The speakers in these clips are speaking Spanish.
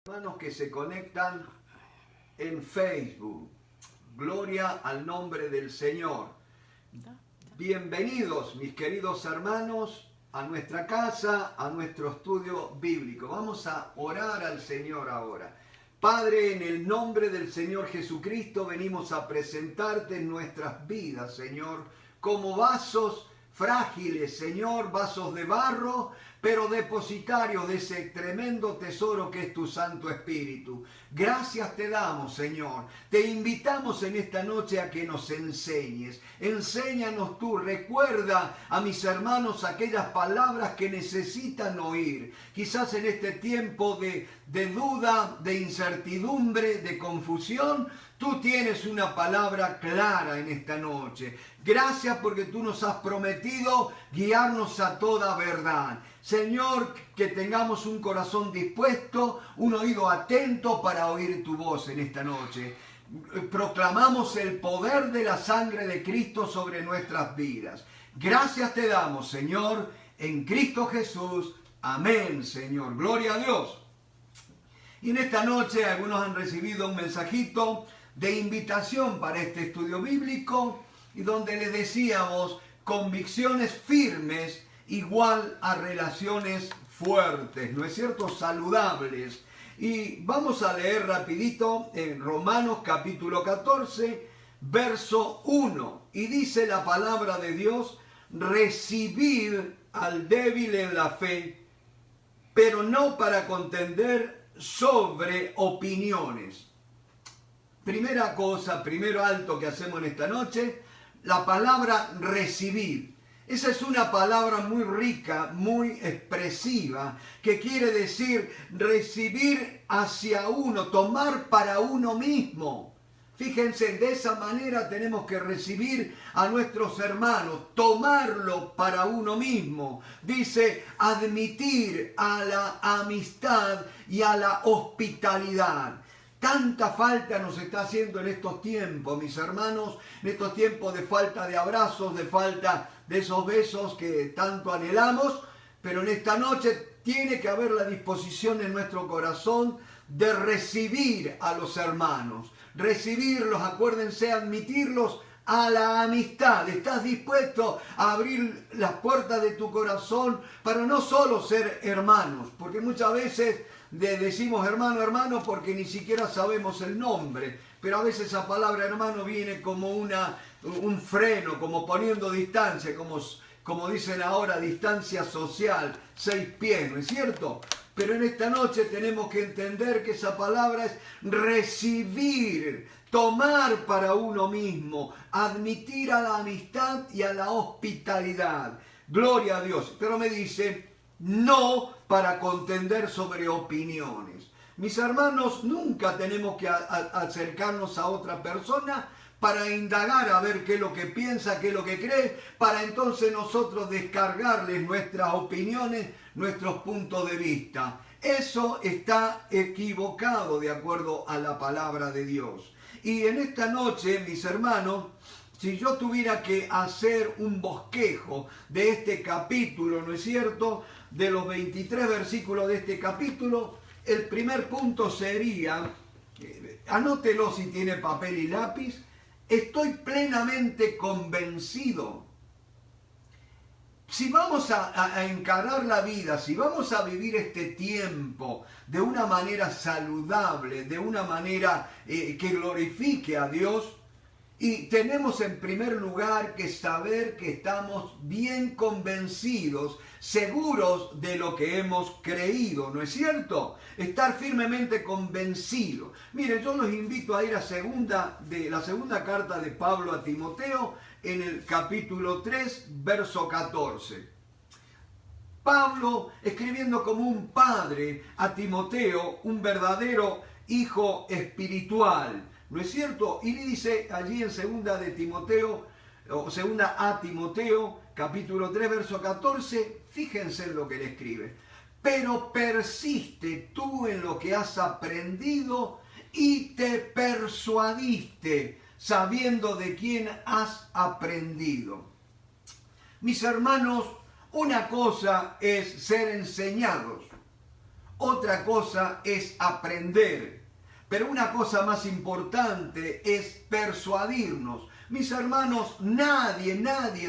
Hermanos que se conectan en Facebook. Gloria al nombre del Señor. Bienvenidos, mis queridos hermanos, a nuestra casa, a nuestro estudio bíblico. Vamos a orar al Señor ahora. Padre, en el nombre del Señor Jesucristo, venimos a presentarte en nuestras vidas, Señor, como vasos frágiles, Señor, vasos de barro, pero depositarios de ese tremendo tesoro que es tu Santo Espíritu. Gracias te damos, Señor. Te invitamos en esta noche a que nos enseñes. Enséñanos tú. Recuerda a mis hermanos aquellas palabras que necesitan oír. Quizás en este tiempo de duda, de incertidumbre, de confusión, tú tienes una palabra clara en esta noche. Gracias porque tú nos has prometido guiarnos a toda verdad. Señor, que tengamos un corazón dispuesto, un oído atento para oír tu voz en esta noche. Proclamamos el poder de la sangre de Cristo sobre nuestras vidas. Gracias te damos, Señor, en Cristo Jesús. Amén, Señor. Gloria a Dios. Y en esta noche algunos han recibido un mensajito de invitación para este estudio bíblico y donde les decíamos convicciones firmes igual a relaciones fuertes, ¿no es cierto? Saludables. Y vamos a leer rapidito en Romanos capítulo 14, verso 1. Y dice la palabra de Dios: recibid al débil en la fe, pero no para contender sobre opiniones. Primera cosa, primero alto que hacemos en esta noche, la palabra recibir. Esa es una palabra muy rica, muy expresiva, que quiere decir recibir hacia uno, tomar para uno mismo. Fíjense, de esa manera tenemos que recibir a nuestros hermanos, tomarlo para uno mismo. Dice, admitir a la amistad y a la hospitalidad. Tanta falta nos está haciendo en estos tiempos, mis hermanos, en estos tiempos de falta de abrazos, de falta de esos besos que tanto anhelamos, pero en esta noche tiene que haber la disposición en nuestro corazón de recibir a los hermanos, recibirlos, acuérdense, admitirlos a la amistad. ¿Estás dispuesto a abrir las puertas de tu corazón para no solo ser hermanos? Porque muchas veces decimos hermano, hermano, porque ni siquiera sabemos el nombre, pero a veces esa palabra hermano viene como un freno, como poniendo distancia, como dicen ahora, distancia social, 6 pies, ¿no es cierto? Pero en esta noche tenemos que entender que esa palabra es recibir, tomar para uno mismo, admitir a la amistad y a la hospitalidad. Gloria a Dios. Pero me dice, no para contender sobre opiniones. Mis hermanos, nunca tenemos que acercarnos a otra persona para indagar a ver qué es lo que piensa, qué es lo que cree, para entonces nosotros descargarles nuestras opiniones, nuestros puntos de vista. Eso está equivocado de acuerdo a la palabra de Dios. Y en esta noche, mis hermanos, si yo tuviera que hacer un bosquejo de este capítulo, ¿no es cierto?, de los 23 versículos de este capítulo, el primer punto sería, anótelo si tiene papel y lápiz, estoy plenamente convencido. Si vamos a encarar la vida, si vamos a vivir este tiempo de una manera saludable, de una manera que glorifique a Dios, y tenemos en primer lugar que saber que estamos bien convencidos, seguros de lo que hemos creído, ¿no es cierto? Estar firmemente convencidos. Miren, yo los invito a ir a la segunda carta de Pablo a Timoteo, en el capítulo 3, verso 14. Pablo, escribiendo como un padre a Timoteo, un verdadero hijo espiritual, ¿no es cierto? Y le dice allí en segunda a Timoteo, capítulo 3, verso 14, fíjense en lo que le escribe. Pero persiste tú en lo que has aprendido y te persuadiste, sabiendo de quién has aprendido. Mis hermanos, una cosa es ser enseñados, otra cosa es aprender. Pero una cosa más importante es persuadirnos. Mis hermanos, nadie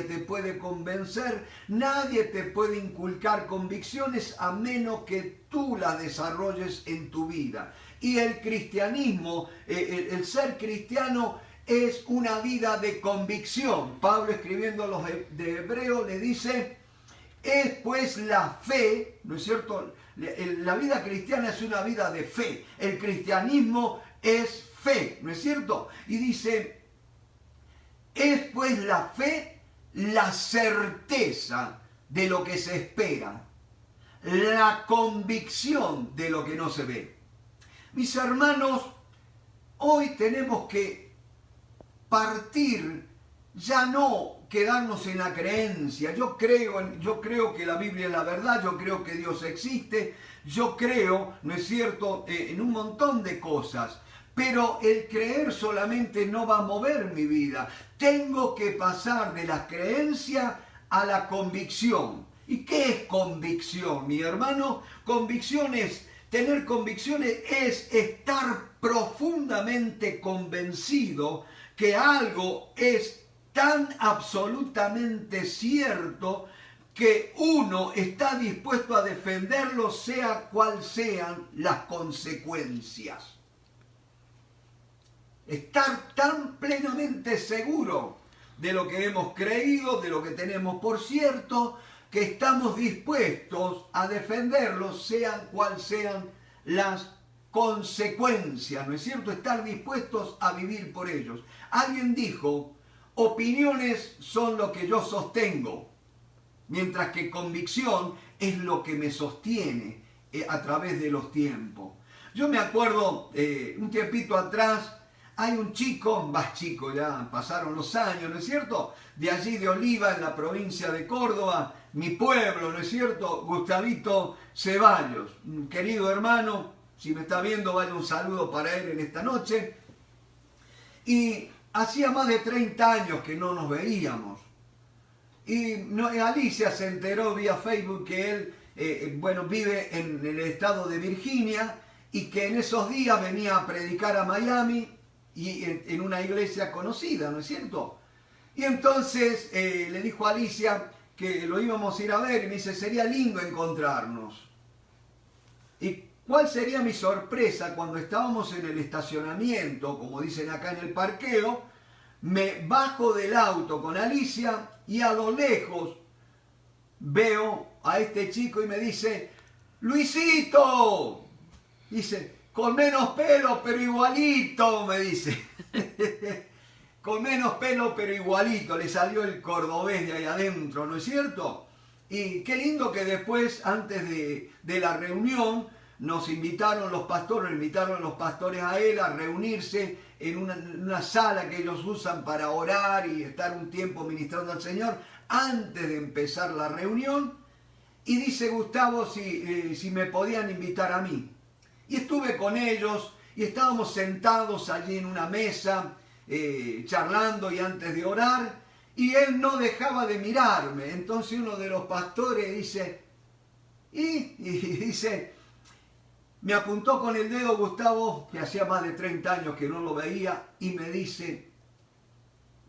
te puede convencer, nadie te puede inculcar convicciones a menos que tú las desarrolles en tu vida. Y el cristianismo, el ser cristiano es una vida de convicción. Pablo, escribiendo a los de Hebreos, le dice, es pues la fe, ¿no es cierto? La vida cristiana es una vida de fe. El cristianismo es fe, ¿no es cierto? Y dice, es pues la fe la certeza de lo que se espera, la convicción de lo que no se ve. Mis hermanos, hoy tenemos que partir, ya no quedarnos en la creencia. Yo creo que la Biblia es la verdad, yo creo que Dios existe, yo creo, ¿no es cierto?, en un montón de cosas. Pero el creer solamente no va a mover mi vida. Tengo que pasar de la creencia a la convicción. ¿Y qué es convicción, mi hermano? Tener convicciones es estar profundamente convencido que algo es tan absolutamente cierto que uno está dispuesto a defenderlo, sea cual sean las consecuencias. Estar tan plenamente seguro de lo que hemos creído, de lo que tenemos por cierto, que estamos dispuestos a defenderlo, sean cual sean las consecuencias, ¿no es cierto? Estar dispuestos a vivir por ellos. Alguien dijo, opiniones son lo que yo sostengo, mientras que convicción es lo que me sostiene a través de los tiempos. Yo me acuerdo, un tiempito atrás, hay un chico, más chico, ya pasaron los años, ¿no es cierto? De allí de Oliva, en la provincia de Córdoba, mi pueblo, ¿no es cierto? Gustavito Ceballos, un querido hermano, si me está viendo, vaya un saludo para él en esta noche. Y hacía más de 30 años que no nos veíamos. Y Alicia se enteró vía Facebook que él, vive en el estado de Virginia y que en esos días venía a predicar a Miami y en una iglesia conocida, ¿no es cierto? Y entonces le dijo a Alicia que lo íbamos a ir a ver y me dice, sería lindo encontrarnos. ¿Y cuál sería mi sorpresa cuando estábamos en el estacionamiento, como dicen acá en el parqueo? Me bajo del auto con Alicia y a lo lejos veo a este chico y me dice, Luisito, dice, con menos pelo pero igualito, me dice. Con menos pelo pero igualito, le salió el cordobés de ahí adentro, ¿no es cierto? Y qué lindo que después, antes de la reunión, nos invitaron los pastores a él a reunirse en una sala que ellos usan para orar y estar un tiempo ministrando al Señor antes de empezar la reunión. Y dice Gustavo si me podían invitar a mí. Y estuve con ellos y estábamos sentados allí en una mesa charlando y antes de orar. Y él no dejaba de mirarme. Entonces uno de los pastores dice, y dice, me apuntó con el dedo Gustavo, que hacía más de 30 años que no lo veía, y me dice,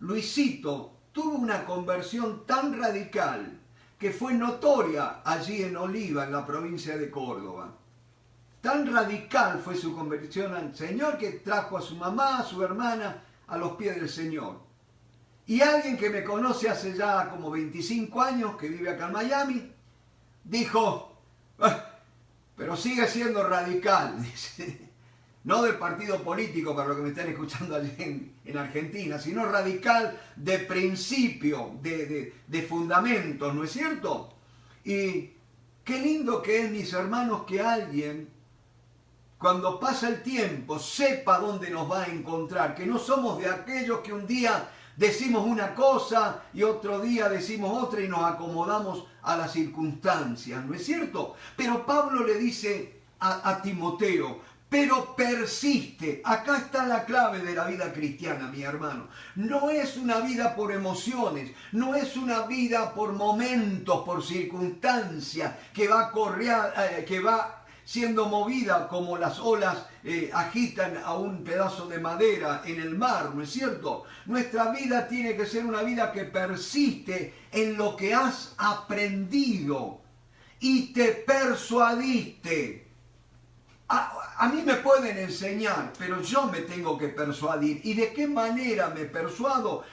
Luisito tuvo una conversión tan radical que fue notoria allí en Oliva, en la provincia de Córdoba. Tan radical fue su conversión al Señor que trajo a su mamá, a su hermana, a los pies del Señor. Y alguien que me conoce hace ya como 25 años, que vive acá en Miami, dijo, pero sigue siendo radical, dice. No del partido político, para los que me están escuchando allí en Argentina, sino radical de principio, de fundamentos, ¿no es cierto? Y qué lindo que es, mis hermanos, que alguien, cuando pasa el tiempo, sepa dónde nos va a encontrar, que no somos de aquellos que un día decimos una cosa y otro día decimos otra y nos acomodamos a las circunstancias, ¿no es cierto? Pero Pablo le dice a Timoteo, pero persiste. Acá está la clave de la vida cristiana, mi hermano. No es una vida por emociones, no es una vida por momentos, por circunstancias, que va siendo movida como las olas agitan a un pedazo de madera en el mar, ¿no es cierto? Nuestra vida tiene que ser una vida que persiste en lo que has aprendido y te persuadiste. A mí me pueden enseñar, pero yo me tengo que persuadir. ¿Y de qué manera me persuado?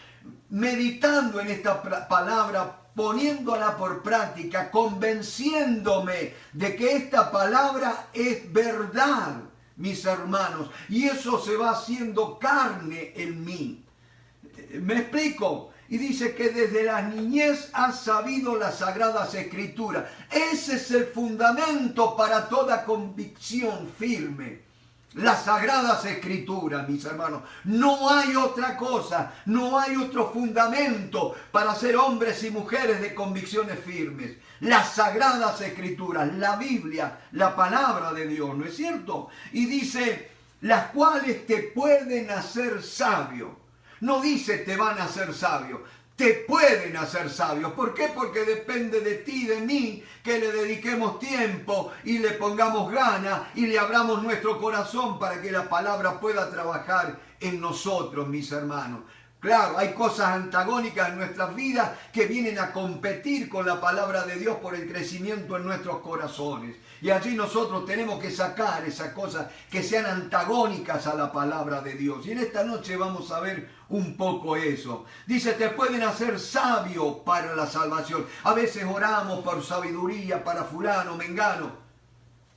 Meditando en esta palabra, poniéndola por práctica, convenciéndome de que esta palabra es verdad, mis hermanos. Y eso se va haciendo carne en mí. ¿Me explico? Y dice que desde la niñez has sabido las Sagradas Escrituras. Ese es el fundamento para toda convicción firme. Las Sagradas Escrituras, mis hermanos. No hay otra cosa, no hay otro fundamento para ser hombres y mujeres de convicciones firmes. Las Sagradas Escrituras, la Biblia, la palabra de Dios, ¿no es cierto? Y dice, las cuales te pueden hacer sabio. No dice te van a hacer sabio, te pueden hacer sabio. ¿Por qué? Porque depende de ti y de mí que le dediquemos tiempo y le pongamos ganas y le abramos nuestro corazón para que la palabra pueda trabajar en nosotros, mis hermanos. Claro, hay cosas antagónicas en nuestras vidas que vienen a competir con la palabra de Dios por el crecimiento en nuestros corazones. Y allí nosotros tenemos que sacar esas cosas que sean antagónicas a la palabra de Dios. Y en esta noche vamos a ver un poco eso. Dice, te pueden hacer sabio para la salvación. A veces oramos por sabiduría para fulano, mengano.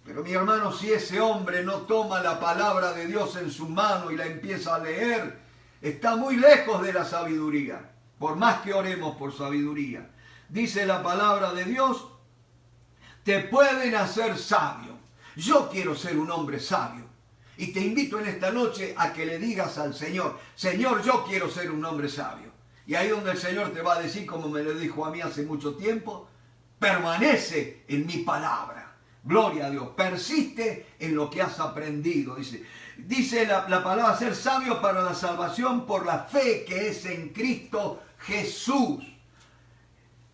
Pero mi hermano, si ese hombre no toma la palabra de Dios en su mano y la empieza a leer, está muy lejos de la sabiduría, por más que oremos por sabiduría. Dice la palabra de Dios, te pueden hacer sabio. Yo quiero ser un hombre sabio. Y te invito en esta noche a que le digas al Señor, Señor, yo quiero ser un hombre sabio. Y ahí donde el Señor te va a decir, como me lo dijo a mí hace mucho tiempo, permanece en mi palabra. Gloria a Dios, persiste en lo que has aprendido. Dice la palabra ser sabio para la salvación por la fe que es en Cristo Jesús.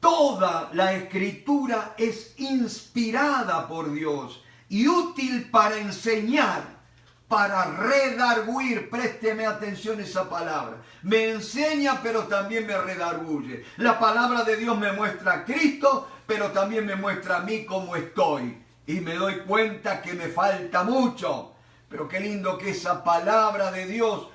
Toda la Escritura es inspirada por Dios y útil para enseñar, para redarguir. Présteme atención a esa palabra. Me enseña, pero también me redarguye. La palabra de Dios me muestra a Cristo, pero también me muestra a mí cómo estoy. Y me doy cuenta que me falta mucho. Pero qué lindo que esa palabra de Dios,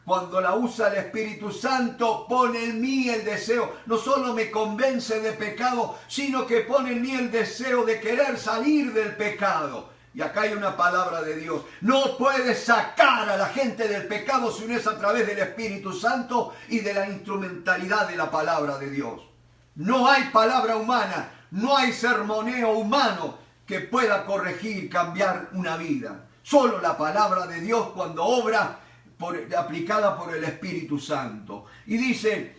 cuando la usa el Espíritu Santo, pone en mí el deseo. No solo me convence de pecado, sino que pone en mí el deseo de querer salir del pecado. Y acá hay una palabra de Dios. No puedes sacar a la gente del pecado si no es a través del Espíritu Santo y de la instrumentalidad de la palabra de Dios. No hay palabra humana, no hay sermoneo humano que pueda corregir, cambiar una vida. Solo la palabra de Dios cuando obra aplicada por el Espíritu Santo. Y dice,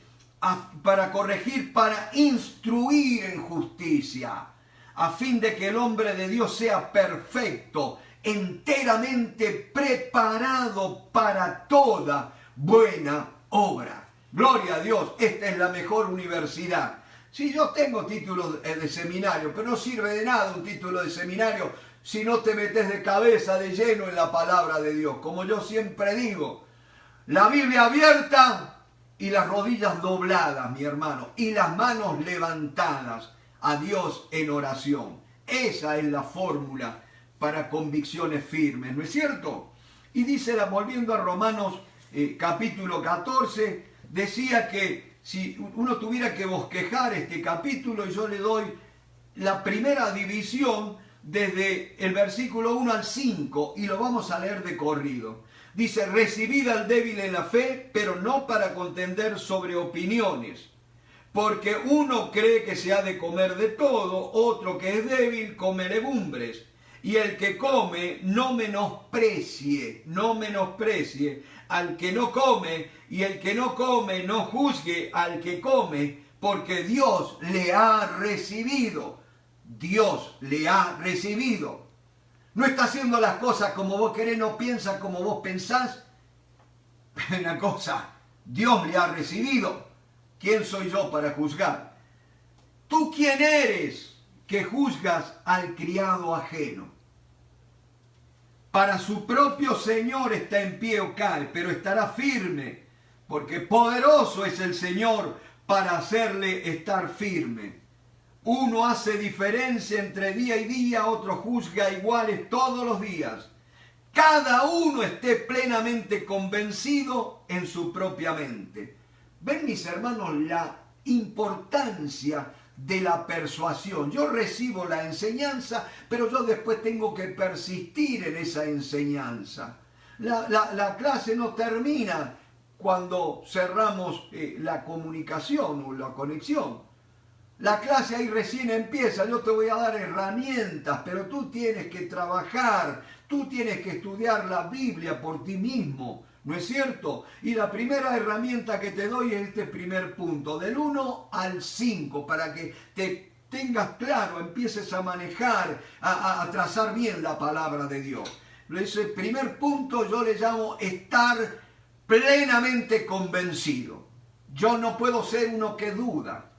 para corregir, para instruir en justicia, a fin de que el hombre de Dios sea perfecto, enteramente preparado para toda buena obra. Gloria a Dios, esta es la mejor universidad. Sí, yo tengo títulos de seminario, pero no sirve de nada un título de seminario si no te metes de cabeza, de lleno en la palabra de Dios. Como yo siempre digo, la Biblia abierta y las rodillas dobladas, mi hermano, y las manos levantadas a Dios en oración. Esa es la fórmula para convicciones firmes, ¿no es cierto? Y dice, volviendo a Romanos capítulo 14, decía que si uno tuviera que bosquejar este capítulo, y yo le doy la primera división desde el versículo 1 al 5, y lo vamos a leer de corrido. Dice, recibid al débil en la fe, pero no para contender sobre opiniones. Porque uno cree que se ha de comer de todo, otro que es débil come legumbres. Y el que come no menosprecie al que no come, y el que no come no juzgue al que come, porque Dios le ha recibido. Dios le ha recibido. No está haciendo las cosas como vos querés, no piensa como vos pensás. Una cosa, Dios le ha recibido. ¿Quién soy yo para juzgar? ¿Tú quién eres que juzgas al criado ajeno? Para su propio Señor está en pie o cae, pero estará firme, porque poderoso es el Señor para hacerle estar firme. Uno hace diferencia entre día y día, otro juzga iguales todos los días. Cada uno esté plenamente convencido en su propia mente. ¿Ven, mis hermanos, la importancia de la persuasión? Yo recibo la enseñanza, pero yo después tengo que persistir en esa enseñanza. La clase no termina cuando cerramos la comunicación o la conexión. La clase ahí recién empieza, yo te voy a dar herramientas, pero tú tienes que trabajar, tú tienes que estudiar la Biblia por ti mismo, ¿no es cierto? Y la primera herramienta que te doy es este primer punto, del 1 al 5, para que te tengas claro, empieces a manejar, a trazar bien la palabra de Dios. Ese primer punto yo le llamo estar plenamente convencido. Yo no puedo ser uno que duda.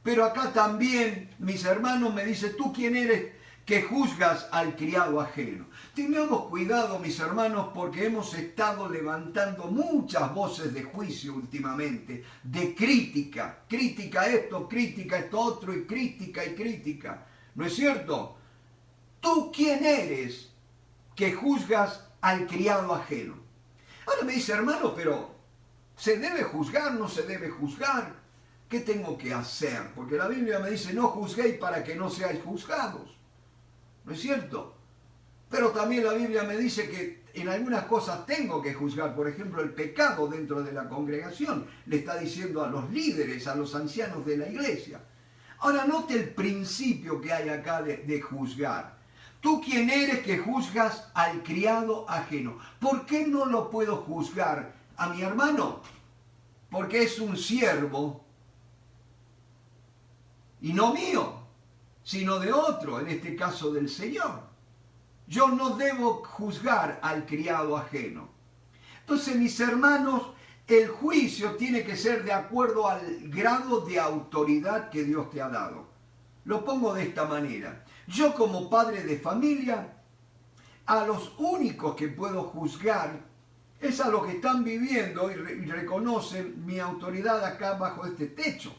Pero acá también, mis hermanos, me dice, ¿tú quién eres que juzgas al criado ajeno? Tengamos cuidado, mis hermanos, porque hemos estado levantando muchas voces de juicio últimamente, de crítica. Crítica esto otro, y crítica. ¿No es cierto? ¿Tú quién eres que juzgas al criado ajeno? Ahora me dice, hermano, pero ¿se debe juzgar? ¿No se debe juzgar? ¿Qué tengo que hacer? Porque la Biblia me dice, no juzguéis para que no seáis juzgados. ¿No es cierto? Pero también la Biblia me dice que en algunas cosas tengo que juzgar. Por ejemplo, el pecado dentro de la congregación. Le está diciendo a los líderes, a los ancianos de la iglesia. Ahora note el principio que hay acá de juzgar. ¿Tú quién eres que juzgas al criado ajeno? ¿Por qué no lo puedo juzgar a mi hermano? Porque es un siervo. Y no mío, sino de otro, en este caso del Señor. Yo no debo juzgar al criado ajeno. Entonces, mis hermanos, el juicio tiene que ser de acuerdo al grado de autoridad que Dios te ha dado. Lo pongo de esta manera. Yo como padre de familia, a los únicos que puedo juzgar es a los que están viviendo y reconocen mi autoridad acá bajo este techo.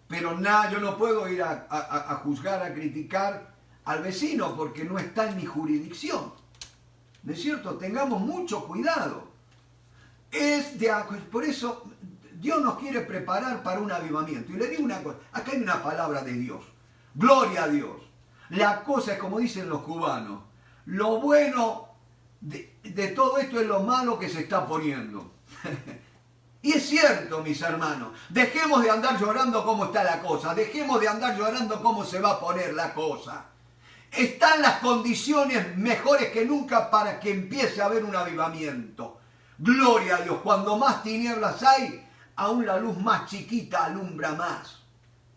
Pero nada, yo no puedo ir a juzgar, a criticar al vecino porque no está en mi jurisdicción. ¿No es cierto? Tengamos mucho cuidado. Por eso Dios nos quiere preparar para un avivamiento. Y le digo una cosa, acá hay una palabra de Dios. Gloria a Dios. La cosa es como dicen los cubanos. Lo bueno de todo esto es lo malo que se está poniendo. Y es cierto, mis hermanos, dejemos de andar llorando cómo está la cosa, dejemos de andar llorando cómo se va a poner la cosa. Están las condiciones mejores que nunca para que empiece a haber un avivamiento. Gloria a Dios, cuando más tinieblas hay, aún la luz más chiquita alumbra más.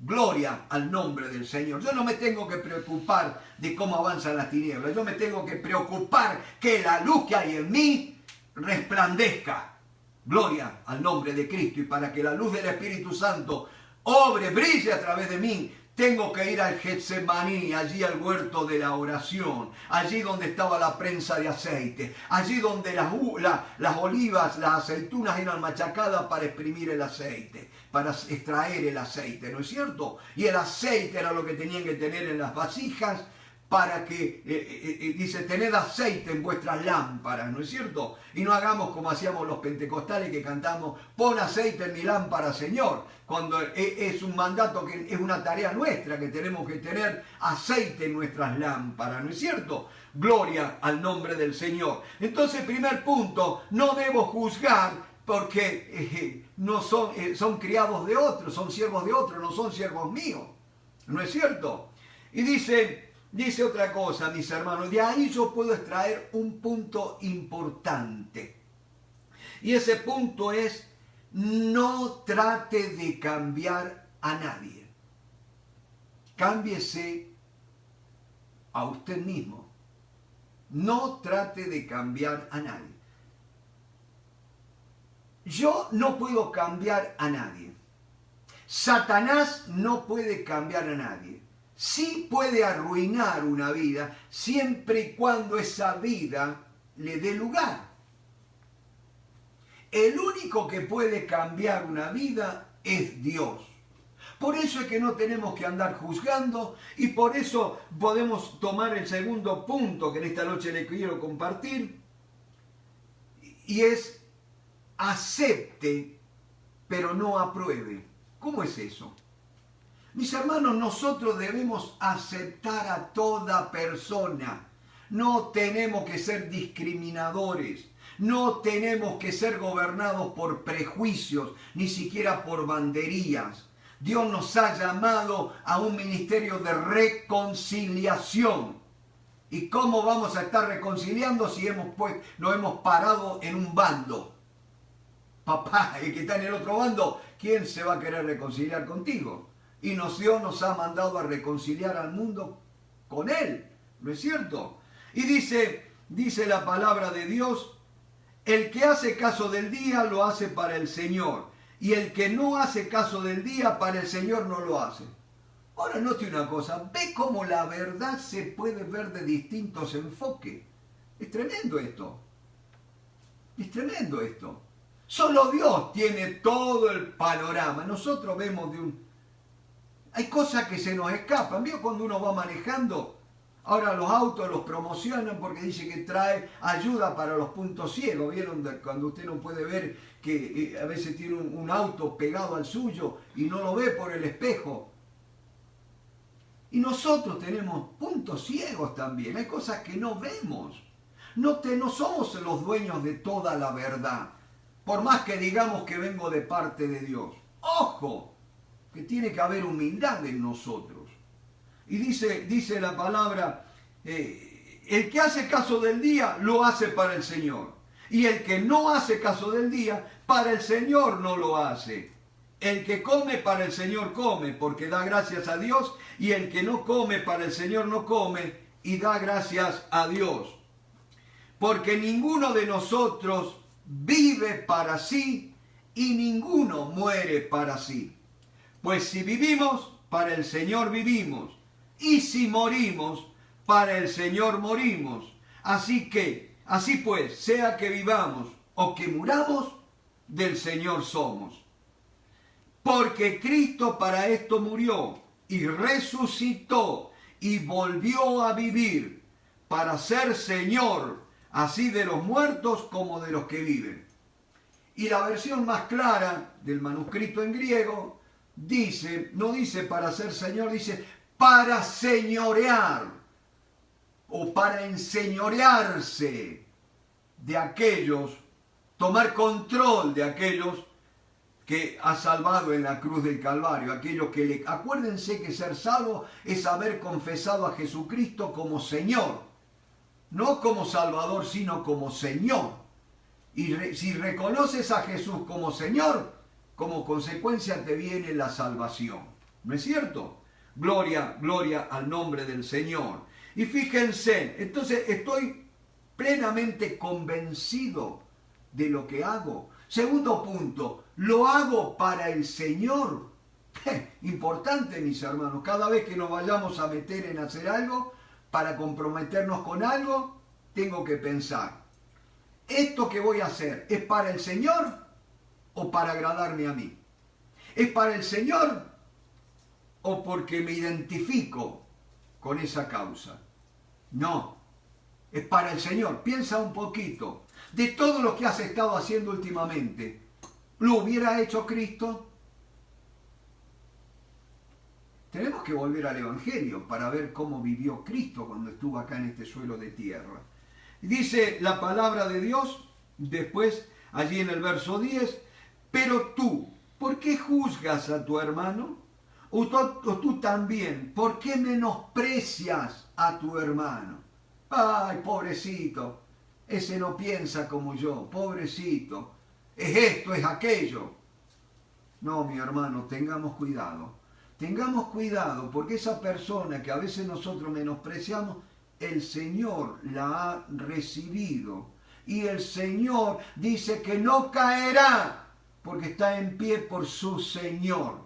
Gloria al nombre del Señor. Yo no me tengo que preocupar de cómo avanzan las tinieblas, yo me tengo que preocupar que la luz que hay en mí resplandezca. Gloria al nombre de Cristo. Y para que la luz del Espíritu Santo obre, brille a través de mí, tengo que ir al Getsemaní, allí al huerto de la oración, allí donde estaba la prensa de aceite, allí donde las olivas, las aceitunas eran machacadas para exprimir el aceite, para extraer el aceite, ¿no es cierto? Y el aceite era lo que tenían que tener en las vasijas para que, dice, tened aceite en vuestras lámparas, ¿no es cierto? Y no hagamos como hacíamos los pentecostales que cantamos, pon aceite en mi lámpara, Señor, cuando es un mandato, que es una tarea nuestra, que tenemos que tener aceite en nuestras lámparas, ¿no es cierto? Gloria al nombre del Señor. Entonces, primer punto, no debo juzgar porque no son criados de otros, son siervos de otros, no son siervos míos, ¿no es cierto? Y dice otra cosa, mis hermanos, de ahí yo puedo extraer un punto importante. Y ese punto es, no trate de cambiar a nadie. Cámbiese a usted mismo. No trate de cambiar a nadie. Yo no puedo cambiar a nadie. Satanás no puede cambiar a nadie. sí puede arruinar una vida siempre y cuando esa vida le dé lugar. El único que puede cambiar una vida es Dios. Por eso es que no tenemos que andar juzgando y por eso podemos tomar el segundo punto que en esta noche le quiero compartir y es acepte pero no apruebe. ¿Cómo es eso? Mis hermanos, nosotros debemos aceptar a toda persona. No tenemos que ser discriminadores. No tenemos que ser gobernados por prejuicios, ni siquiera por banderías. Dios nos ha llamado a un ministerio de reconciliación. ¿Y cómo vamos a estar reconciliando si nos hemos parado en un bando? Papá, el que está en el otro bando, ¿quién se va a querer reconciliar contigo? Y Dios nos ha mandado a reconciliar al mundo con Él, ¿no es cierto? Y dice la palabra de Dios, el que hace caso del día lo hace para el Señor, y el que no hace caso del día para el Señor no lo hace. Ahora note una cosa, ve cómo la verdad se puede ver de distintos enfoques. Es tremendo esto. Es tremendo esto. Solo Dios tiene todo el panorama. Nosotros vemos hay cosas que se nos escapan. ¿Vio cuando uno va manejando? Ahora los autos los promocionan porque dice que trae ayuda para los puntos ciegos. ¿Vieron cuando usted no puede ver que a veces tiene un auto pegado al suyo y no lo ve por el espejo? Y nosotros tenemos puntos ciegos también. Hay cosas que no vemos. No somos los dueños de toda la verdad. Por más que digamos que vengo de parte de Dios. ¡Ojo! Que tiene que haber humildad en nosotros. Y dice la palabra, el que hace caso del día, lo hace para el Señor. Y el que no hace caso del día, para el Señor no lo hace. El que come, para el Señor come, porque da gracias a Dios. Y el que no come, para el Señor no come, y da gracias a Dios. Porque ninguno de nosotros vive para sí, y ninguno muere para sí. Pues si vivimos, para el Señor vivimos, y si morimos, para el Señor morimos. Así pues, sea que vivamos o que muramos, del Señor somos. Porque Cristo para esto murió, y resucitó, y volvió a vivir, para ser Señor, así de los muertos como de los que viven. Y la versión más clara del manuscrito en griego, no dice para ser Señor, dice para señorear o para enseñorearse de aquellos, tomar control de aquellos que ha salvado en la cruz del Calvario, aquellos que acuérdense que ser salvo es haber confesado a Jesucristo como Señor, no como Salvador, sino como Señor. Y si reconoces a Jesús como Señor, como consecuencia te viene la salvación. ¿No es cierto? Gloria, gloria al nombre del Señor. Y fíjense, entonces estoy plenamente convencido de lo que hago. Segundo punto, lo hago para el Señor. Importante, mis hermanos, cada vez que nos vayamos a meter en hacer algo, para comprometernos con algo, tengo que pensar, ¿esto que voy a hacer es para el Señor o para agradarme a mí? ¿Es para el Señor o porque me identifico con esa causa? No, es para el Señor. Piensa un poquito. De todo lo que has estado haciendo últimamente, ¿lo hubiera hecho Cristo? Tenemos que volver al Evangelio para ver cómo vivió Cristo cuando estuvo acá en este suelo de tierra. Dice la palabra de Dios, después, allí en el verso 10, pero tú, ¿por qué juzgas a tu hermano? O tú también, ¿por qué menosprecias a tu hermano? Ay, pobrecito, ese no piensa como yo, pobrecito, es esto, es aquello. No, mi hermano, tengamos cuidado. Tengamos cuidado, porque esa persona que a veces nosotros menospreciamos, el Señor la ha recibido. Y el Señor dice que no caerá, porque está en pie por su Señor.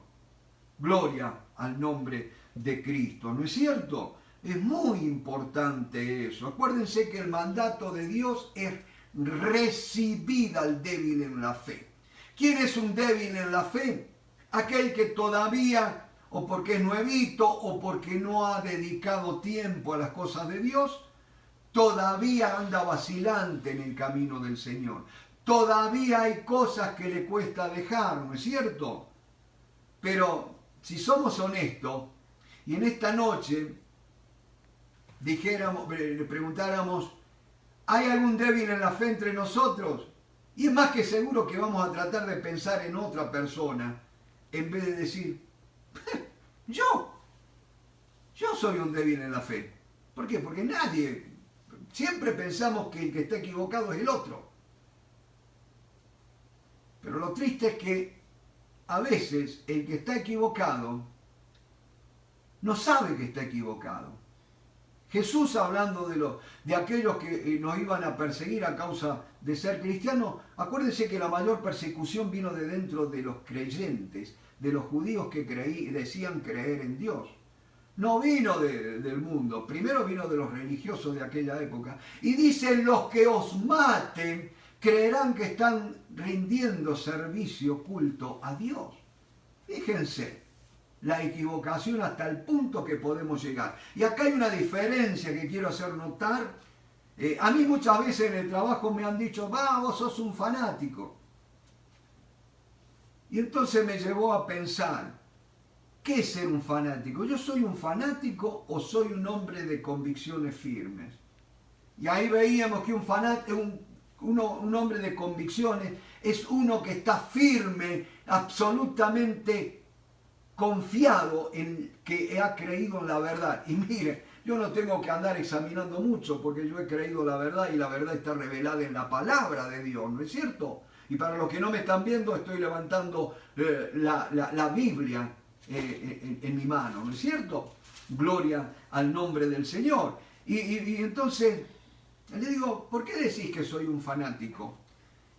Gloria al nombre de Cristo, ¿no es cierto? Es muy importante eso. Acuérdense que el mandato de Dios es recibir al débil en la fe. ¿Quién es un débil en la fe? Aquel que todavía, o porque es nuevito, o porque no ha dedicado tiempo a las cosas de Dios, todavía anda vacilante en el camino del Señor. Todavía hay cosas que le cuesta dejar, ¿no es cierto? Pero si somos honestos, y en esta noche le preguntáramos, ¿hay algún débil en la fe entre nosotros? Y es más que seguro que vamos a tratar de pensar en otra persona, en vez de decir, yo soy un débil en la fe. ¿Por qué? Porque siempre pensamos que el que está equivocado es el otro. Pero lo triste es que a veces el que está equivocado no sabe que está equivocado. Jesús, hablando de aquellos que nos iban a perseguir a causa de ser cristianos, acuérdense que la mayor persecución vino de dentro de los creyentes, de los judíos que decían creer en Dios. No vino del mundo, primero vino de los religiosos de aquella época. Y dicen, los que os maten creerán que están rindiendo servicio, culto a Dios. Fíjense la equivocación hasta el punto que podemos llegar. Y acá hay una diferencia que quiero hacer notar. A mí muchas veces en el trabajo me han dicho, vos sos un fanático. Y entonces me llevó a pensar, ¿qué es ser un fanático? ¿Yo soy un fanático o soy un hombre de convicciones firmes? Y ahí veíamos que un hombre de convicciones es uno que está firme, absolutamente confiado en que ha creído en la verdad. Y mire, yo no tengo que andar examinando mucho porque yo he creído la verdad y la verdad está revelada en la palabra de Dios, ¿no es cierto? Y para los que no me están viendo, estoy levantando la Biblia en mi mano, ¿no es cierto? Gloria al nombre del Señor. Y entonces le digo, ¿por qué decís que soy un fanático?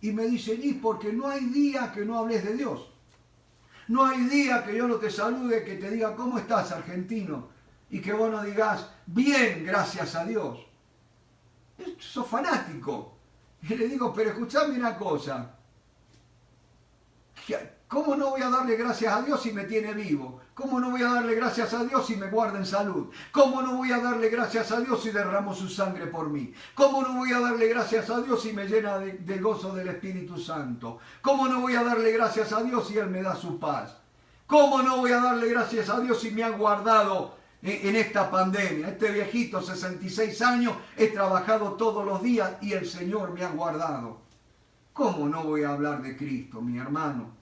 Y me dice, porque no hay día que no hables de Dios. No hay día que yo no te salude, que te diga, ¿cómo estás, argentino? Y que vos no digas, bien, gracias a Dios. Sos fanático. Y le digo, pero escuchame una cosa. ¿Cómo no voy a darle gracias a Dios si me tiene vivo? ¿Cómo no voy a darle gracias a Dios si me guarda en salud? ¿Cómo no voy a darle gracias a Dios si derramó su sangre por mí? ¿Cómo no voy a darle gracias a Dios si me llena del gozo del Espíritu Santo? ¿Cómo no voy a darle gracias a Dios si Él me da su paz? ¿Cómo no voy a darle gracias a Dios si me ha guardado en esta pandemia? Este viejito, 66 años, he trabajado todos los días y el Señor me ha guardado. ¿Cómo no voy a hablar de Cristo, mi hermano?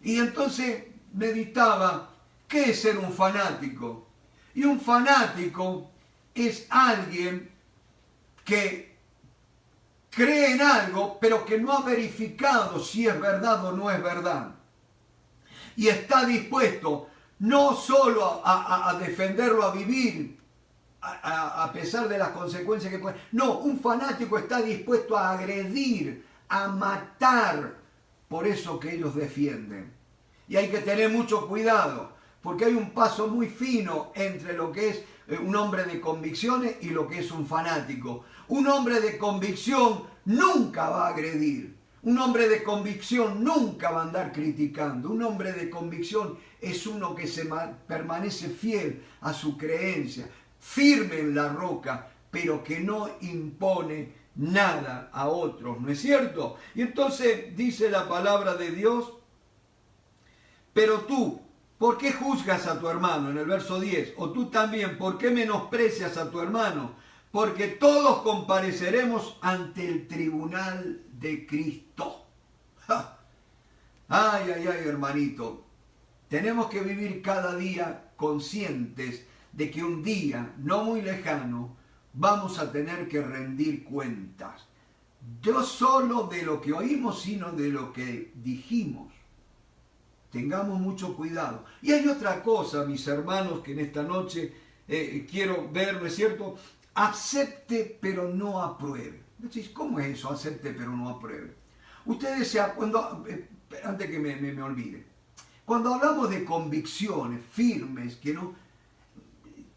Y entonces meditaba, ¿qué es ser un fanático? Y un fanático es alguien que cree en algo, pero que no ha verificado si es verdad o no es verdad. Y está dispuesto no solo a defenderlo, a vivir, a pesar de las consecuencias que puede. No, un fanático está dispuesto a agredir, a matar por eso que ellos defienden. Y hay que tener mucho cuidado, porque hay un paso muy fino entre lo que es un hombre de convicciones y lo que es un fanático. Un hombre de convicción nunca va a agredir. Un hombre de convicción nunca va a andar criticando. Un hombre de convicción es uno que permanece fiel a su creencia, firme en la roca, pero que no impone nada a otros, ¿no es cierto? Y entonces dice la palabra de Dios, pero tú, ¿por qué juzgas a tu hermano? En el verso 10, o tú también, ¿por qué menosprecias a tu hermano? Porque todos compareceremos ante el tribunal de Cristo. ¡Ja! Ay, ay, ay, hermanito. Tenemos que vivir cada día conscientes de que un día, no muy lejano, vamos a tener que rendir cuentas. No solo de lo que oímos, sino de lo que dijimos. Tengamos mucho cuidado. Y hay otra cosa, mis hermanos, que en esta noche quiero ver, ¿no es cierto? Acepte pero no apruebe. Decís, ¿cómo es eso? Acepte pero no apruebe. Ustedes, antes que me olvide, cuando hablamos de convicciones firmes, que no,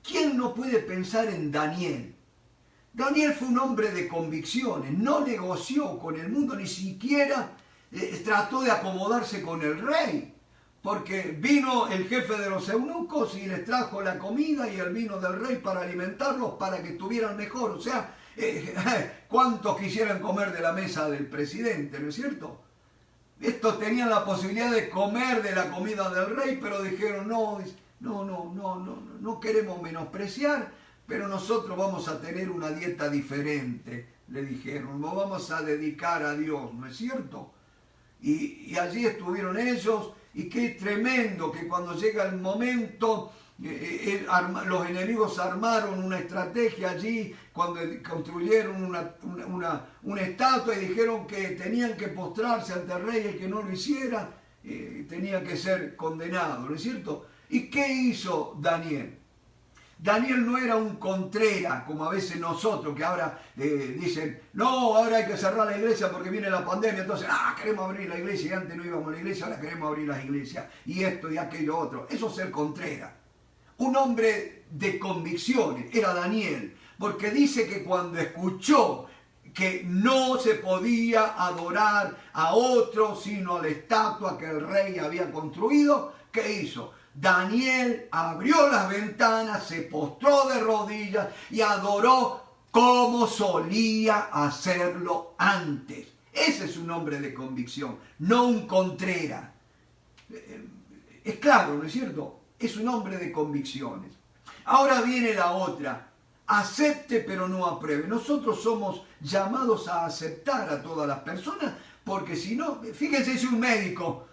¿quién no puede pensar en Daniel? Daniel fue un hombre de convicciones, no negoció con el mundo, ni siquiera trató de acomodarse con el rey, porque vino el jefe de los eunucos y les trajo la comida y el vino del rey para alimentarlos, para que estuvieran mejor. O sea, ¿cuántos quisieran comer de la mesa del presidente, no es cierto? Estos tenían la posibilidad de comer de la comida del rey, pero dijeron, no queremos menospreciar, pero nosotros vamos a tener una dieta diferente, le dijeron, nos vamos a dedicar a Dios, ¿no es cierto? Y allí estuvieron ellos, y qué tremendo que cuando llega el momento, los enemigos armaron una estrategia allí, cuando construyeron una estatua y dijeron que tenían que postrarse ante el rey, el que no lo hiciera, tenía que ser condenado, ¿no es cierto? ¿Y qué hizo Daniel? Daniel no era un contrera, como a veces nosotros, que ahora dicen, no, ahora hay que cerrar la iglesia porque viene la pandemia, entonces, queremos abrir la iglesia, y antes no íbamos a la iglesia, ahora queremos abrir las iglesias, y esto y aquello otro. Eso es ser contrera. Un hombre de convicciones era Daniel, porque dice que cuando escuchó que no se podía adorar a otro sino a la estatua que el rey había construido, ¿qué hizo? Daniel abrió las ventanas, se postró de rodillas y adoró como solía hacerlo antes. Ese es un hombre de convicción, no un contrera. Es claro, ¿no es cierto? Es un hombre de convicciones. Ahora viene la otra. Acepte pero no apruebe. Nosotros somos llamados a aceptar a todas las personas, porque si no, fíjense si un médico...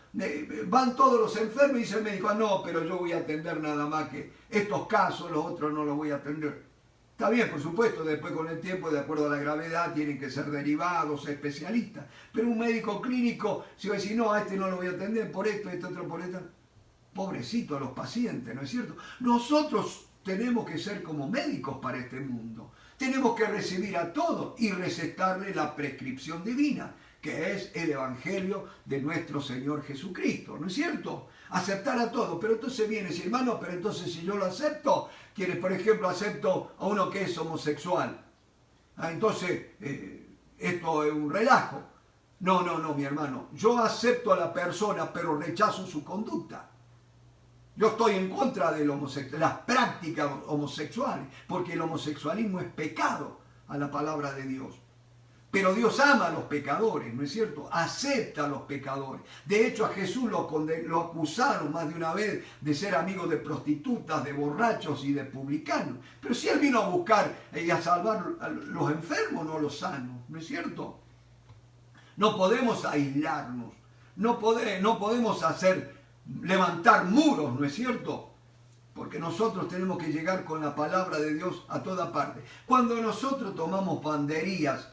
Van todos los enfermos y dice el médico, no, pero yo voy a atender nada más que estos casos, los otros no los voy a atender. Está bien, por supuesto, después con el tiempo, de acuerdo a la gravedad, tienen que ser derivados, especialistas. Pero un médico clínico, si va a decir, no, a este no lo voy a atender por esto, este otro por esto. Pobrecito a los pacientes, ¿no es cierto? Nosotros tenemos que ser como médicos para este mundo. Tenemos que recibir a todos y recetarle la prescripción divina, que es el Evangelio de nuestro Señor Jesucristo, ¿no es cierto? Aceptar a todos, pero entonces viene, si hermano, pero entonces si yo lo acepto, quienes por ejemplo acepto a uno que es homosexual, entonces esto es un relajo. No, mi hermano, yo acepto a la persona, pero rechazo su conducta. Yo estoy en contra de las prácticas homosexuales, porque el homosexualismo es pecado a la palabra de Dios. Pero Dios ama a los pecadores, ¿no es cierto? Acepta a los pecadores. De hecho, a Jesús lo acusaron más de una vez de ser amigo de prostitutas, de borrachos y de publicanos. Pero si Él vino a buscar y a salvar a los enfermos, no a los sanos, ¿no es cierto? No podemos aislarnos, no podemos levantar muros, ¿no es cierto? Porque nosotros tenemos que llegar con la palabra de Dios a toda parte. Cuando nosotros tomamos banderías,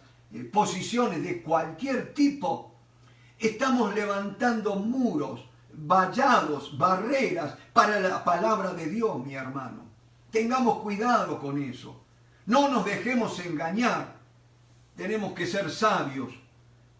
posiciones de cualquier tipo, estamos levantando muros, vallados, barreras para la palabra de Dios, mi hermano. Tengamos cuidado con eso. No nos dejemos engañar. Tenemos que ser sabios.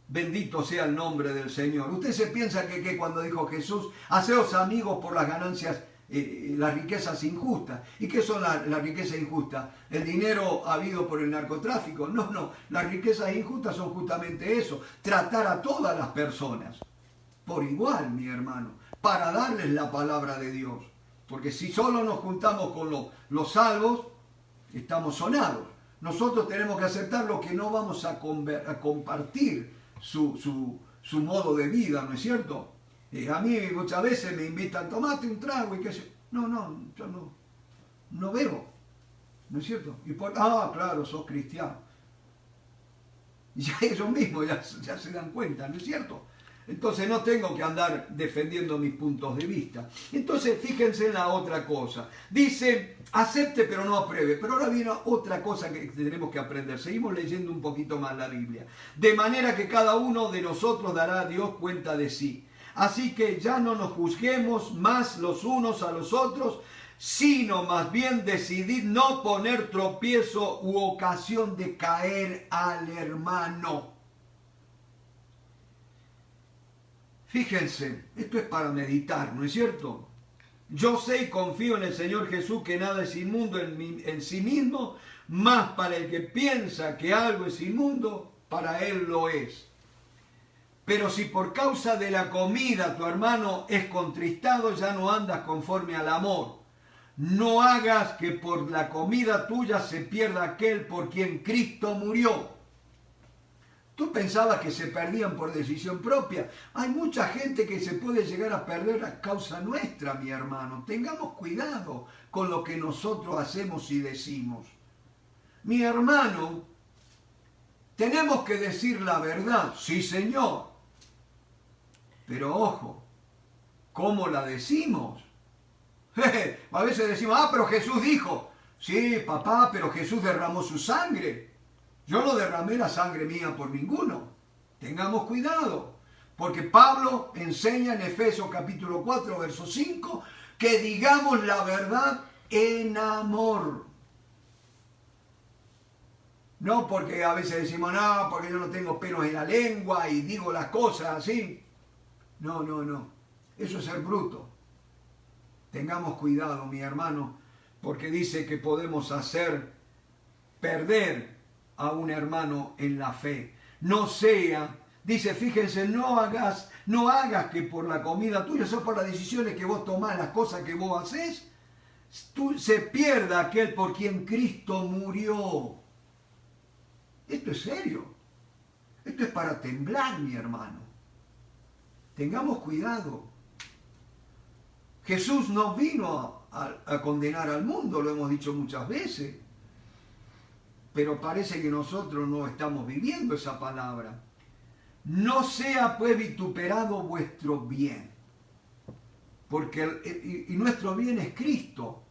Bendito sea el nombre del Señor. Usted se piensa que cuando dijo Jesús, haceos amigos por las ganancias, las riquezas injustas. ¿Y qué son las riquezas injustas? ¿El dinero habido por el narcotráfico? No, las riquezas injustas son justamente eso, tratar a todas las personas por igual, mi hermano, para darles la palabra de Dios. Porque si solo nos juntamos con los salvos, estamos sonados. Nosotros tenemos que aceptar lo que no vamos a compartir su modo de vida, ¿no es cierto? A mí muchas veces me invitan, tomate un trago y qué sé. No, yo no bebo, ¿no es cierto? Y claro, sos cristiano. Y ya ellos mismos ya se dan cuenta, ¿no es cierto? Entonces no tengo que andar defendiendo mis puntos de vista. Entonces fíjense en la otra cosa. Dice, acepte pero no apruebe. Pero ahora viene otra cosa que tenemos que aprender. Seguimos leyendo un poquito más la Biblia. De manera que cada uno de nosotros dará a Dios cuenta de sí. Así que ya no nos juzguemos más los unos a los otros, sino más bien decidid no poner tropiezo u ocasión de caer al hermano. Fíjense, esto es para meditar, ¿no es cierto? Yo sé y confío en el Señor Jesús que nada es inmundo en sí mismo, mas para el que piensa que algo es inmundo, para él lo es. Pero si por causa de la comida tu hermano es contristado, ya no andas conforme al amor. No hagas que por la comida tuya se pierda aquel por quien Cristo murió. Tú pensabas que se perdían por decisión propia. Hay mucha gente que se puede llegar a perder a causa nuestra, mi hermano. Tengamos cuidado con lo que nosotros hacemos y decimos. Mi hermano, tenemos que decir la verdad, sí señor. Pero ojo, ¿cómo la decimos? A veces decimos, pero Jesús dijo. Sí, papá, pero Jesús derramó su sangre. Yo no derramé la sangre mía por ninguno. Tengamos cuidado, porque Pablo enseña en Efesios capítulo 4, verso 5, que digamos la verdad en amor. No porque a veces decimos, no, porque yo no tengo pelos en la lengua y digo las cosas así. No, no, no. Eso es ser bruto. Tengamos cuidado, mi hermano, porque dice que podemos hacer perder a un hermano en la fe. No sea, dice, fíjense, no hagas que por la comida tuya, eso por las decisiones que vos tomás, las cosas que vos haces, se pierda aquel por quien Cristo murió. Esto es serio. Esto es para temblar, mi hermano. Tengamos cuidado. Jesús no vino a condenar al mundo, lo hemos dicho muchas veces. Pero parece que nosotros no estamos viviendo esa palabra. No sea pues vituperado vuestro bien. Y nuestro bien es Cristo.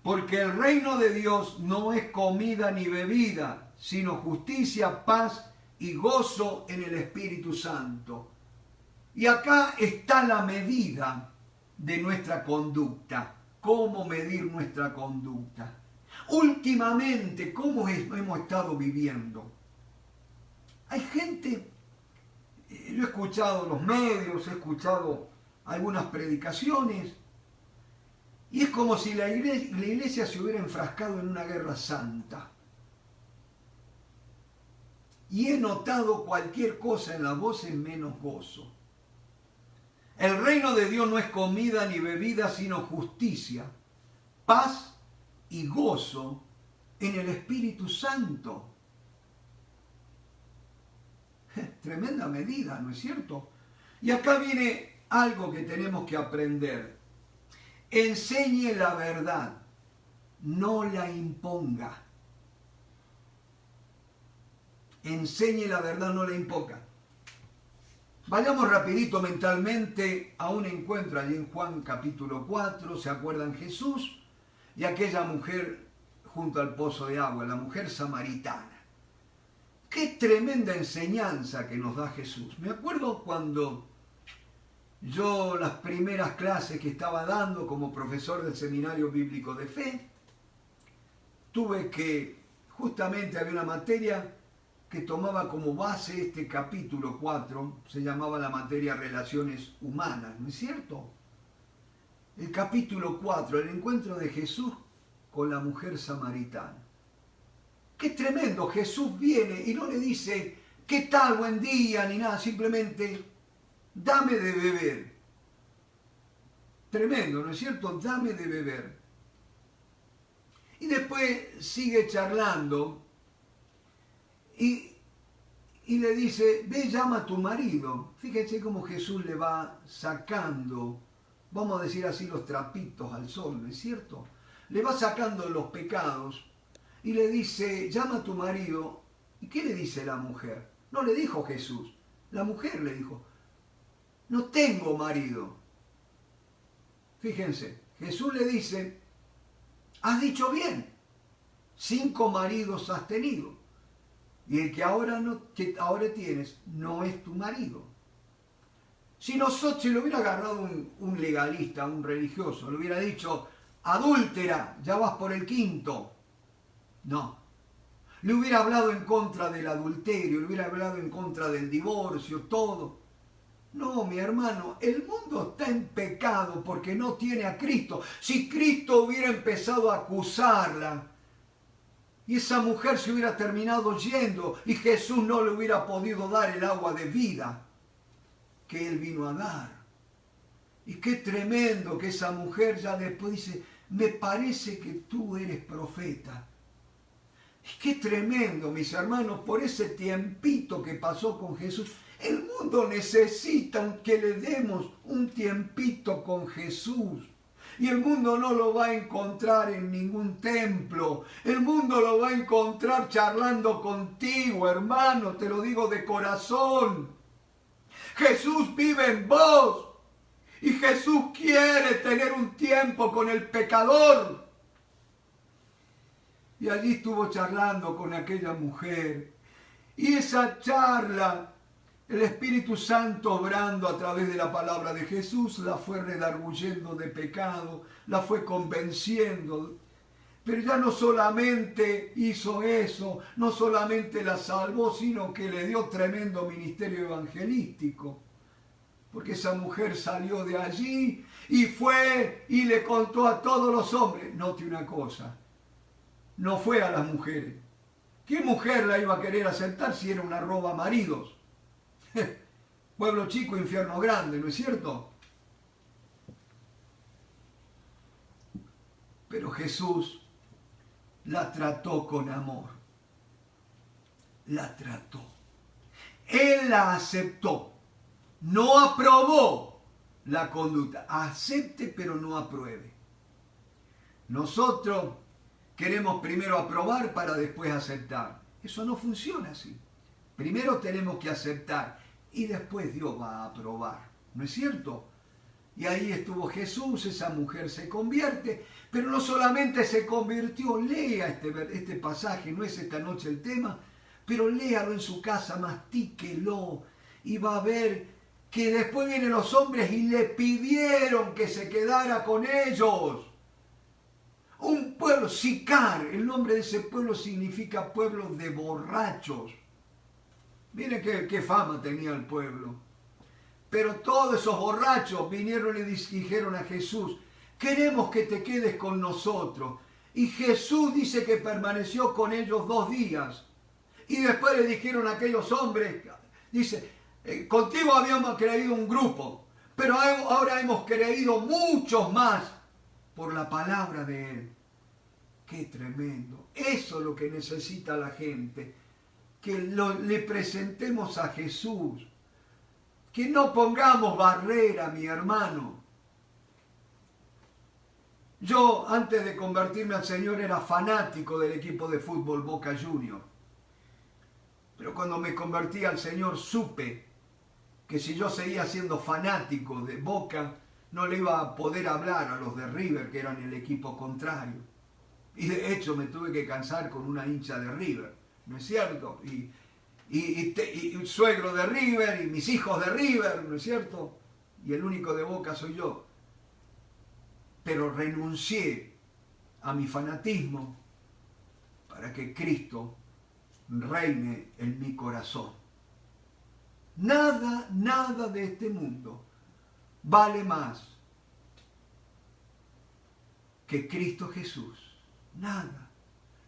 Porque el reino de Dios no es comida ni bebida, sino justicia, paz y gozo en el Espíritu Santo. Y acá está la medida de nuestra conducta. ¿Cómo medir nuestra conducta? Últimamente, ¿cómo hemos estado viviendo? Hay gente, yo he escuchado los medios, he escuchado algunas predicaciones, y es como si la iglesia se hubiera enfrascado en una guerra santa. Y he notado cualquier cosa en la voz en menos gozo. El reino de Dios no es comida ni bebida, sino justicia, paz y gozo en el Espíritu Santo. Tremenda medida, ¿no es cierto? Y acá viene algo que tenemos que aprender. Enseñe la verdad, no la imponga. Enseñe la verdad, no la imponga. Vayamos rapidito mentalmente a un encuentro allí en Juan capítulo 4, ¿se acuerdan Jesús? Y aquella mujer junto al pozo de agua, la mujer samaritana. Qué tremenda enseñanza que nos da Jesús. Me acuerdo cuando yo las primeras clases que estaba dando como profesor del Seminario Bíblico de Fe, tuve que, justamente había una materia que tomaba como base este capítulo 4, se llamaba la materia Relaciones Humanas, ¿no es cierto? El capítulo 4, el encuentro de Jesús con la mujer samaritana. Qué tremendo, Jesús viene y no le dice, ¿qué tal, buen día? Ni nada, simplemente, dame de beber. Tremendo, ¿no es cierto? Dame de beber. Y después sigue charlando y le dice, ve, llama a tu marido. Fíjense cómo Jesús le va sacando, vamos a decir así, los trapitos al sol, ¿no es cierto? Le va sacando los pecados y le dice, llama a tu marido. ¿Y qué le dice la mujer? No le dijo Jesús, la mujer le dijo, no tengo marido. Fíjense, Jesús le dice, has dicho bien, 5 maridos has tenido. Y el que ahora tienes no es tu marido. Si le hubiera agarrado un legalista, un religioso, le hubiera dicho, adúltera, ya vas por el 5º. No. Le hubiera hablado en contra del adulterio, le hubiera hablado en contra del divorcio, todo. No, mi hermano, el mundo está en pecado porque no tiene a Cristo. Si Cristo hubiera empezado a acusarla y esa mujer se hubiera terminado yendo y Jesús no le hubiera podido dar el agua de vida que Él vino a dar. Y qué tremendo que esa mujer ya después dice, me parece que tú eres profeta. Y qué tremendo, mis hermanos, por ese tiempito que pasó con Jesús. El mundo necesita que le demos un tiempito con Jesús. Y el mundo no lo va a encontrar en ningún templo. El mundo lo va a encontrar charlando contigo, hermano, te lo digo de corazón. Jesús vive en vos. Y Jesús quiere tener un tiempo con el pecador. Y allí estuvo charlando con aquella mujer. Y esa charla, el Espíritu Santo obrando a través de la palabra de Jesús, la fue redarguyendo de pecado, la fue convenciendo. Pero ya no solamente hizo eso, no solamente la salvó, sino que le dio tremendo ministerio evangelístico. Porque esa mujer salió de allí y fue y le contó a todos los hombres. Note una cosa, no fue a las mujeres. ¿Qué mujer la iba a querer aceptar si era una roba maridos? Pueblo chico, infierno grande, ¿no es cierto? Pero Jesús la trató con amor. La trató. Él la aceptó. No aprobó la conducta. Acepte, pero no apruebe. Nosotros queremos primero aprobar para después aceptar. Eso no funciona así. Primero tenemos que aceptar y después Dios va a aprobar. ¿No es cierto? Y ahí estuvo Jesús, esa mujer se convierte, pero no solamente se convirtió, lea este pasaje, no es esta noche el tema, pero léalo en su casa, mastíquelo y va a ver que después vienen los hombres y le pidieron que se quedara con ellos. Un pueblo, Sicar, el nombre de ese pueblo significa pueblo de borrachos. Miren qué fama tenía el pueblo. Pero todos esos borrachos vinieron y dijeron a Jesús, queremos que te quedes con nosotros. Y Jesús dice que permaneció con ellos 2 días. Y después le dijeron a aquellos hombres, dice, contigo habíamos creído un grupo, pero ahora hemos creído muchos más por la palabra de Él. ¡Qué tremendo! Eso es lo que necesita la gente, que le presentemos a Jesús, que no pongamos barrera, mi hermano. Yo, antes de convertirme al Señor, era fanático del equipo de fútbol Boca Juniors. Pero cuando me convertí al Señor, supe que si yo seguía siendo fanático de Boca, no le iba a poder hablar a los de River, que eran el equipo contrario. Y de hecho me tuve que cansar con una hincha de River, ¿no es cierto? Y suegro de River, y mis hijos de River, ¿no es cierto? Y el único de Boca soy yo. Pero renuncié a mi fanatismo para que Cristo reine en mi corazón. Nada de este mundo vale más que Cristo Jesús. Nada.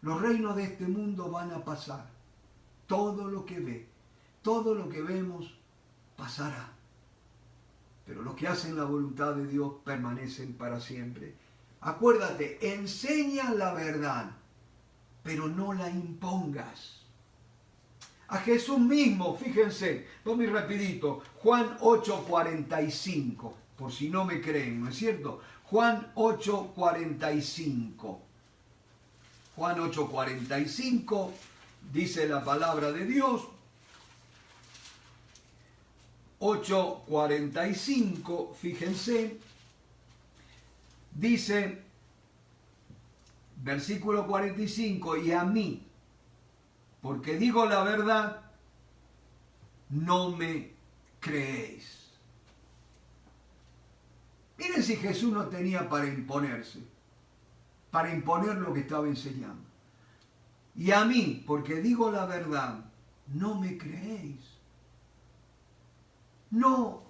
Los reinos de este mundo van a pasar. Todo lo que vemos pasará. Pero los que hacen la voluntad de Dios permanecen para siempre. Acuérdate, enseña la verdad, pero no la impongas. A Jesús mismo, fíjense, vamos a ir rapidito, Juan 8:45, por si no me creen, ¿no es cierto? Juan 8:45. Juan 8:45 dice la palabra de Dios. 8:45, fíjense, dice, versículo 45, y a mí, porque digo la verdad, no me creéis. Miren si Jesús no tenía para imponerse, para imponer lo que estaba enseñando. Y a mí, porque digo la verdad, no me creéis. No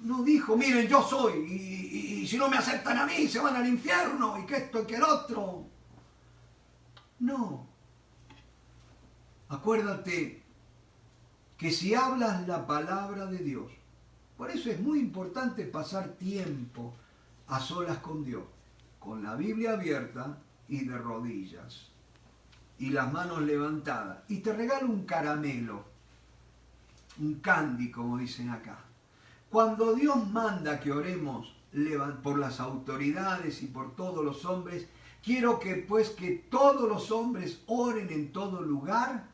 No dijo, miren, yo soy, y si no me aceptan a mí, se van al infierno, y que esto y que el otro. No. Acuérdate que si hablas la palabra de Dios, por eso es muy importante pasar tiempo a solas con Dios, con la Biblia abierta y de rodillas, y las manos levantadas. Y te regalo un caramelo, un candy, como dicen acá. Cuando Dios manda que oremos por las autoridades y por todos los hombres, quiero que todos los hombres oren en todo lugar,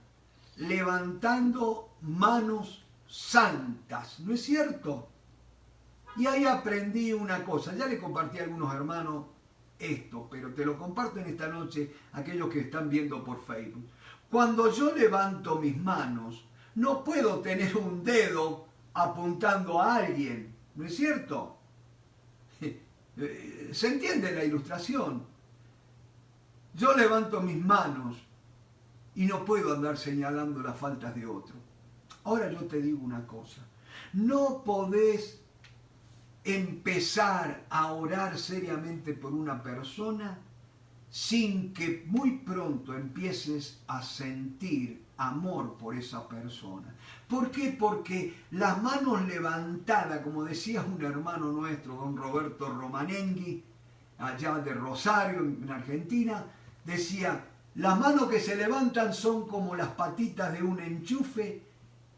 levantando manos santas, ¿no es cierto? Y ahí aprendí una cosa, ya le compartí a algunos hermanos esto, pero te lo comparto en esta noche a aquellos que están viendo por Facebook. Cuando yo levanto mis manos, no puedo tener un dedo apuntando a alguien, ¿no es cierto? ¿Se entiende la ilustración? Yo levanto mis manos y no puedo andar señalando las faltas de otro. Ahora yo te digo una cosa, no podés empezar a orar seriamente por una persona sin que muy pronto empieces a sentir amor por esa persona. ¿Por qué? Porque las manos levantadas, como decía un hermano nuestro, don Roberto Romanenghi, allá de Rosario, en Argentina, decía, las manos que se levantan son como las patitas de un enchufe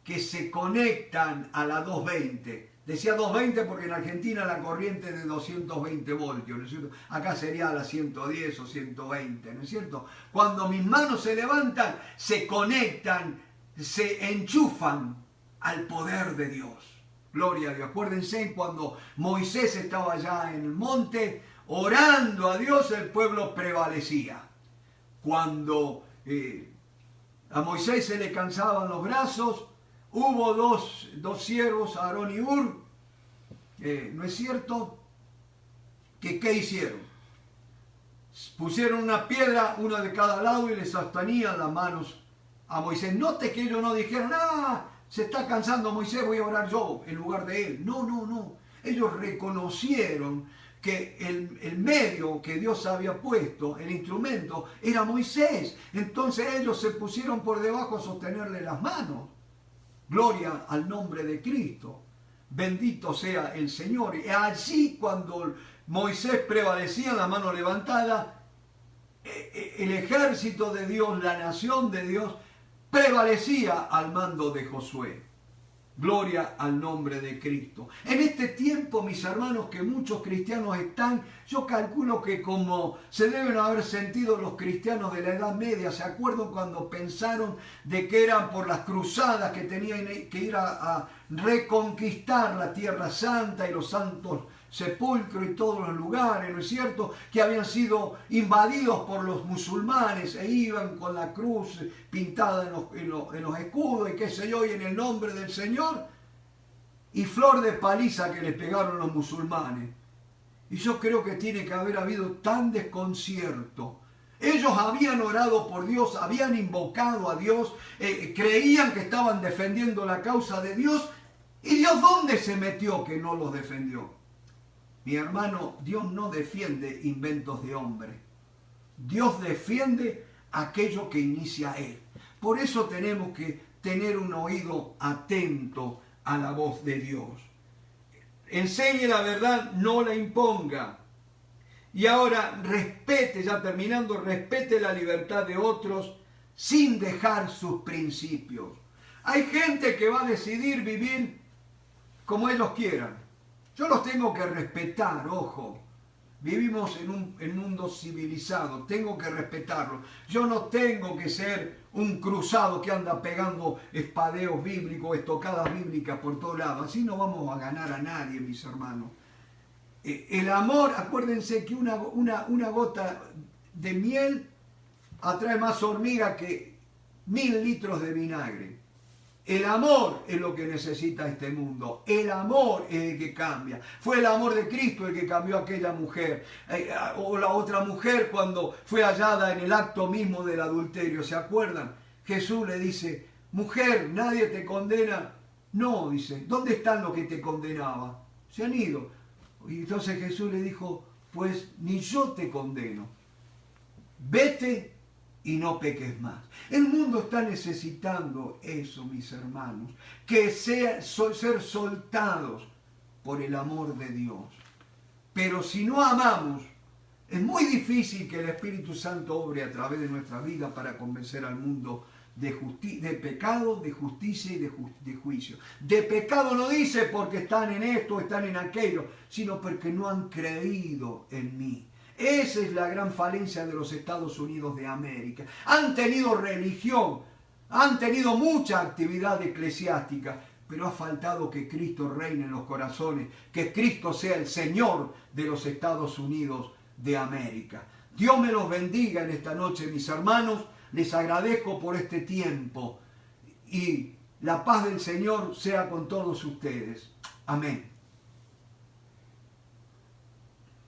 que se conectan a la 220. Decía 220 porque en Argentina la corriente es de 220 voltios, ¿no es cierto? Acá sería a las 110 o 120, ¿no es cierto? Cuando mis manos se levantan, se conectan, se enchufan al poder de Dios. Gloria a Dios. Acuérdense cuando Moisés estaba allá en el monte, orando a Dios, el pueblo prevalecía. Cuando a Moisés se le cansaban los brazos, hubo dos siervos, Aarón y Hur, ¿no es cierto? ¿Qué hicieron? Pusieron una piedra, una de cada lado, y le sostenían las manos a Moisés. Note que ellos no dijeron, se está cansando Moisés, voy a orar yo en lugar de él. No. Ellos reconocieron que el medio que Dios había puesto, el instrumento, era Moisés. Entonces ellos se pusieron por debajo a sostenerle las manos. Gloria al nombre de Cristo. Bendito sea el Señor. Y allí cuando Moisés prevalecía, la mano levantada, el ejército de Dios, la nación de Dios, prevalecía al mando de Josué. Gloria al nombre de Cristo. En este tiempo, mis hermanos, que muchos cristianos están, yo calculo que como se deben haber sentido los cristianos de la Edad Media, ¿se acuerdan cuando pensaron de que eran por las cruzadas que tenían que ir a reconquistar la Tierra Santa y los santos sepulcros y todos los lugares, ¿no es cierto?, que habían sido invadidos por los musulmanes e iban con la cruz pintada en los escudos y qué sé yo, y en el nombre del Señor, y flor de paliza que les pegaron los musulmanes. Y yo creo que tiene que haber habido tan desconcierto. Ellos habían orado por Dios, habían invocado a Dios, creían que estaban defendiendo la causa de Dios, y Dios, ¿dónde se metió que no los defendió? Mi hermano, Dios no defiende inventos de hombre. Dios defiende aquello que inicia Él. Por eso tenemos que tener un oído atento a la voz de Dios. Enseñe la verdad, no la imponga. Y ahora respete, ya terminando, respete la libertad de otros sin dejar sus principios. Hay gente que va a decidir vivir como ellos quieran. Yo los tengo que respetar, ojo. Vivimos en un mundo civilizado, tengo que respetarlo. Yo no tengo que ser un cruzado que anda pegando espadeos bíblicos, estocadas bíblicas por todos lados. Así no vamos a ganar a nadie, mis hermanos. El amor, acuérdense que una gota de miel atrae más hormiga que 1000 litros de vinagre. El amor es lo que necesita este mundo. El amor es el que cambia. Fue el amor de Cristo el que cambió a aquella mujer. O la otra mujer cuando fue hallada en el acto mismo del adulterio. ¿Se acuerdan? Jesús le dice, mujer, ¿nadie te condena? No, dice, ¿dónde están los que te condenaban? se han ido. Y entonces Jesús le dijo, pues ni yo te condeno. Vete y no peques más. El mundo está necesitando eso, mis hermanos, que ser soltados por el amor de Dios. Pero si no amamos, es muy difícil que el Espíritu Santo obre a través de nuestra vida para convencer al mundo de pecado, de justicia y de juicio. De pecado no dice porque están en esto, están en aquello, sino porque no han creído en mí. Esa es la gran falencia de los Estados Unidos de América. Han tenido religión, han tenido mucha actividad eclesiástica, pero ha faltado que Cristo reine en los corazones, que Cristo sea el Señor de los Estados Unidos de América. Dios me los bendiga en esta noche, mis hermanos. Les agradezco por este tiempo y la paz del Señor sea con todos ustedes. Amén.